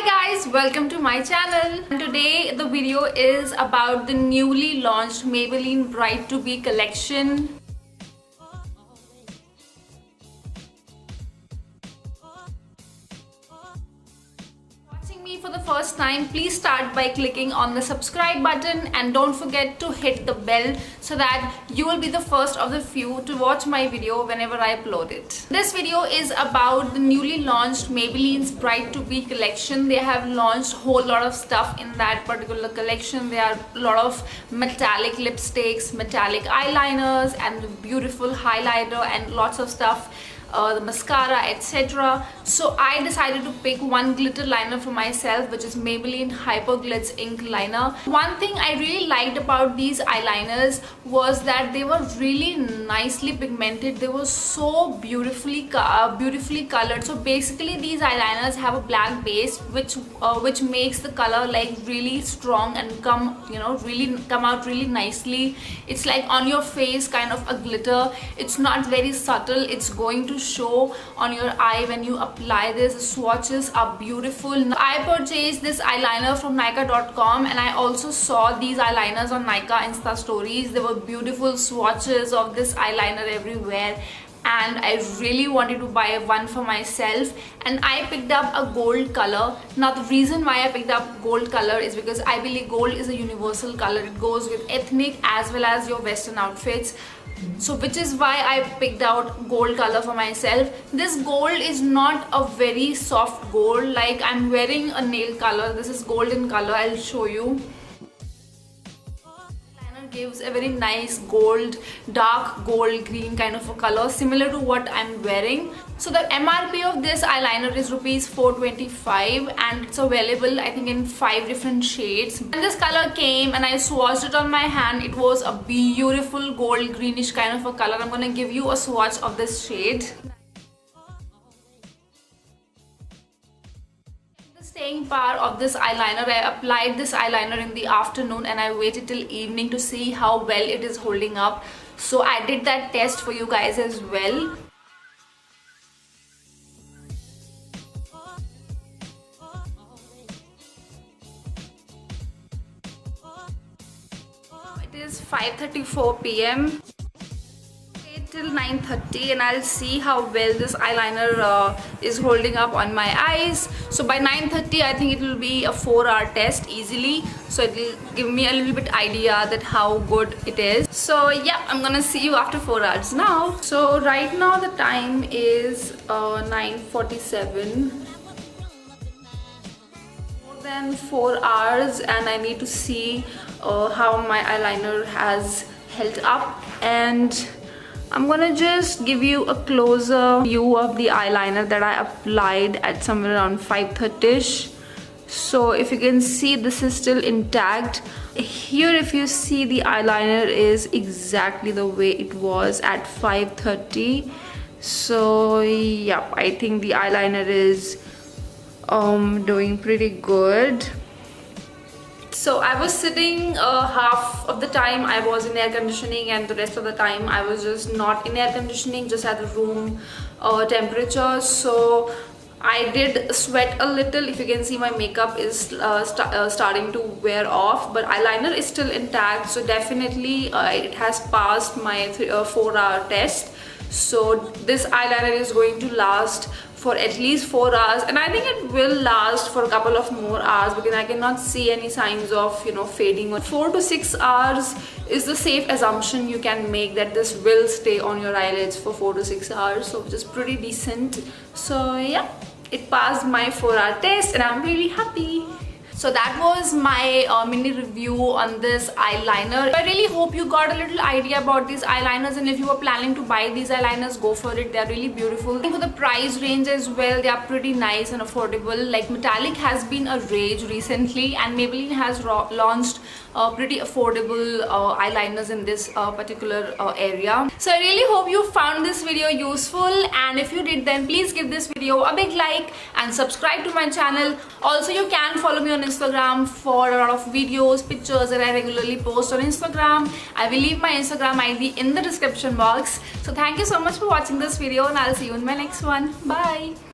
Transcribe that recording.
Guys, welcome to my channel. And today the video is about the newly launched Maybelline Bride to Be collection. Watching me for the first time, please start by clicking on the subscribe button and don't forget to hit the bell so that you will be the first of the few to watch my video whenever I upload it. This video is about the newly launched Maybelline's Bride to Be collection. They have launched a whole lot of stuff in that particular collection. There are a lot of metallic lipsticks, metallic eyeliners, and beautiful highlighter and lots of stuff. The mascara, etc. So I decided to pick one glitter liner for myself, which is Maybelline Hyper Glitz ink liner. One thing I really liked about these eyeliners was that they were really nicely pigmented. They were so beautifully colored. So basically these eyeliners have a black base which makes the color like really strong and come out really nicely. It's like on your face kind of a glitter. It's not very subtle. It's going to show on your eye when you apply this. The swatches are beautiful. I purchased this eyeliner from Nykaa.com and I also saw these eyeliners on Nykaa Insta stories. There were beautiful swatches of this eyeliner everywhere and I really wanted to buy one for myself, and I picked up a gold color. Now the reason why I picked up gold color is because I believe gold is a universal color. It goes with ethnic as well as your western outfits. So which is why I picked out gold color for myself. This gold is not a very soft gold, like I'm wearing a nail color. This is golden color. I'll show you. Liner gives a very nice gold, dark gold green kind of a color, similar to what I'm wearing. So the MRP of this eyeliner is rupees 425 and it's available I think in 5 different shades. And this color came and I swatched it on my hand. It was a beautiful gold greenish kind of a color. I'm gonna give you a swatch of this shade. The staying power of this eyeliner, I applied this eyeliner in the afternoon and I waited till evening to see how well it is holding up. So I did that test for you guys as well. It is 5:34 p.m. Wait till 9:30 and I'll see how well this eyeliner is holding up on my eyes. So by 9:30 I think it will be a 4-hour test easily. So it will give me a little bit idea that how good it is. So yeah, I'm gonna see you after 4 hours now. So right now the time is 9:47. Than 4 hours and I need to see how my eyeliner has held up, and I'm gonna just give you a closer view of the eyeliner that I applied at somewhere around 5:30ish. So if you can see, this is still intact. Here if you see, the eyeliner is exactly the way it was at 5:30. So yeah, I think the eyeliner is doing pretty good. So I was sitting half of the time I was in air conditioning and the rest of the time I was just not in air conditioning, just at the room temperature. So I did sweat a little. If you can see, my makeup is starting to wear off, but eyeliner is still intact. So definitely it has passed my 4-hour test. So this eyeliner is going to last for at least 4 hours, and I think it will last for a couple of more hours because I cannot see any signs of fading. 4 to 6 hours is the safe assumption you can make that this will stay on your eyelids for 4 to 6 hours, so which is pretty decent. So yeah, it passed my 4-hour test and I'm really happy. So that was my mini review on this eyeliner. I really hope you got a little idea about these eyeliners, and if you are planning to buy these eyeliners, go for it. They are really beautiful. For the price range as well, they are pretty nice and affordable. Like metallic has been a rage recently and Maybelline has launched pretty affordable eyeliners in this particular area. So I really hope you found this video useful, and if you did, then please give this video a big like and subscribe to my channel. Also, you can follow me on Instagram for a lot of videos, pictures that I regularly post on Instagram. I will leave my Instagram ID in the description box. So thank you so much for watching this video, and I'll see you in my next one. Bye.